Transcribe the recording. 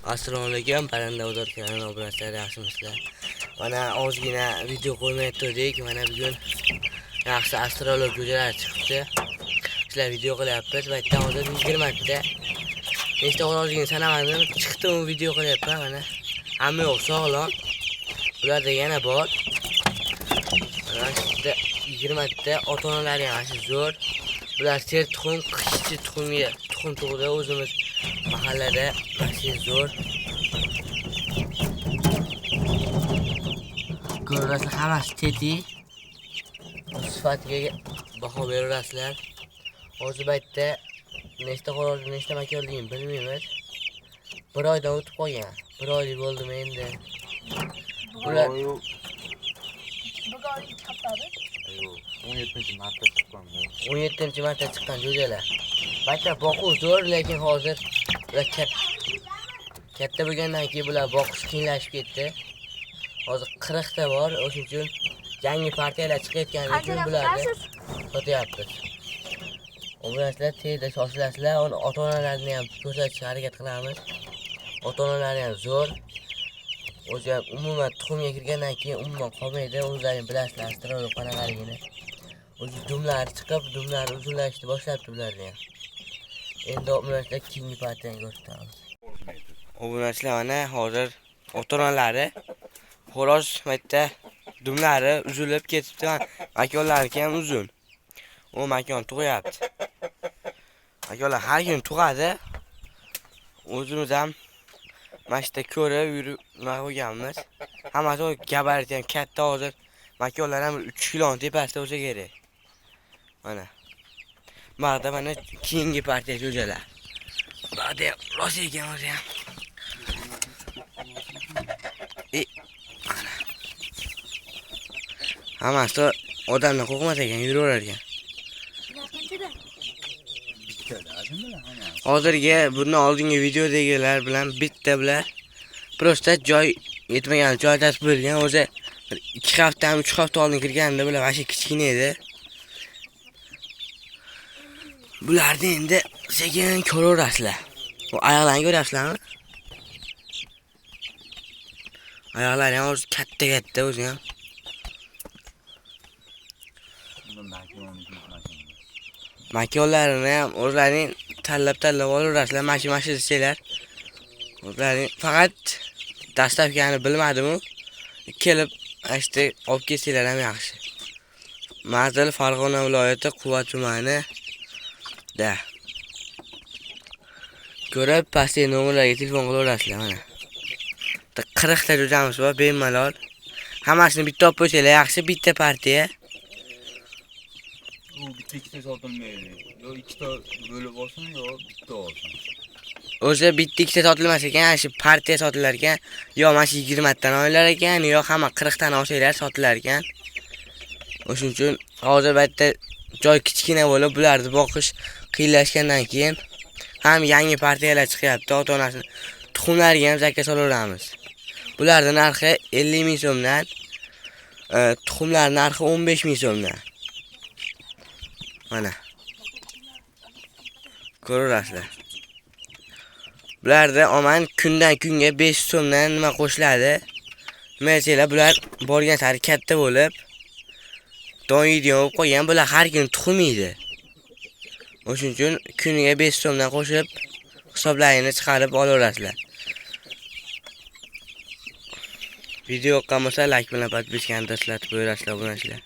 Assalomu alaykum, parranda bozor kanali obunachilar, yaxshimisizlar? Mana ozgina video qo'ymay turdik. Mana bugun yaxshi astrolog jo'jalar chiqibdi. Sizlar video qilyapmiz. Va yerdan hozir 20 ta. Nechta ozgina sanamadim, chiqdi u video qilyapman. Mana hamma yo'q, sog'lom. Bularda yana bor. Mana sizda 20 ta ota-onalari yaxshi zo'r. Bular ser tuxum, qishchi tuxum tug'di o'zimiz mahallada yaxshi zo'r. Ko'rasizlar, hammasi tetik. Sifatiga baho berasizlar. Hozir paytda nechta xo'roz, nechta makonligini bilmaymiz. Bir oydan o'tib qolgan. Bir oylik bo'ldimi endi. Bular 17-marta chiqqanda. 17-marta chiqqan jo'jalar. Bayta boquv zo'r, lekin hozir ular katta bo'lgandan keyin bular boqish qiyinlashib ketdi. Hozir 40 ta bor, o'shuning uchun yangi partiyalar chiqayotgani uchun bularni sotyapmiz. Obunachilar tezda shoshilasizlar, uni ota-onalarni ham ko'rsatishga harakat qilamiz. Ota-onalari ham zo'r. O'zi ham umuman tuxumga kirgandan keyin umuman qolmaydi, o'zlaring bilasizlar, astrolog qanaqaligini. O'zi dumlar chiqib, dumlar uzunlashishni boshlabdi bularni ham. Endi obunachilar keyingi partiyani ko'rsatamiz. Obunachilar mana hozir ota-onalari xo'roz maytda dumlari uzilib ketibdi. Makonlariki ham uzun. U makon tug'yapti. Makonlar har kun tug'adi. O'zimiz ham mashta ko'rib yurib qo'yganmiz. Hammasi gabariti ham katta hozir. Makonlar ham 3 kiloni tepasida bo'lsa kerak. Mana. Ba'da mana keyingi partiya jo'jalar. Ba'da rost ekan o'zi ham. Hammasi odamdan qo'rqmas ekan, yuraverar ekan. Hozirgi bundan oldingi videodagilar bilan bitta bilan prosta joy yetmagan joy tasib bo'lgan. O'zi 2 hafta, 3 hafta oldin kirganda bular vashi kichkina edi. Bularni endi sekin ko'raverasizlar. Bu oyoqlarni ko'ryapsizlarmi? Oyoqlari ham o'zi katta o'zi ham. Makonlarini ham o'zlarining tanlab olaverasizlar, mashi desanglar. O'zlarining faqat dastlabkini bilmadim-u. Kelib, ashta olib kelsanglar ham yaxshi. Mazil Farg'ona viloyati Quva tumani da. Ko'rib, pastdagi nomerlarga telefon qilaverasizlar mana. 40 ta jo'jamiz bor, bemalol. Hammasini bitta olib qo'ysanglar yaxshi, bitta partiya. Bu bitta ikkita sotilmaydi. Yo ikkita bo'lib olsin, yo bitta olsin. O'zi bitta ikkita sotilmas ekan, shu partiya sotilar ekan. Yo mana 20 tadan olar ekan, yo hamma 40 tadan olsanglar sotilar ekan. O'shuning uchun hozir baytda joy kichkina bo'lib, bularni boqish qiyinlashgandan keyin ham yangi partiyalar chiqyapti. Ota-onasini tuxumlariga ham zakka solaveramiz. Bularning narxi 50 ming so'mdan, tuxumlar narxi 15 ming so'mdan. Mana. Ko'rasizlar. Bularda oman kundan kunga 5 so'mdan nima qo'shiladi. Mesela bular borgan sari katta bo'lib, doyiydigan bo'lib qolgan. Bular har kun tuxum yeydi. O'shuning uchun kuniga 5 so'mdan qo'shib hisoblarini chiqarib olaverasizlar. Video yoqqan bo'lsa like bilan podpiskani tashlatib qo'yasizlar, obunachilar.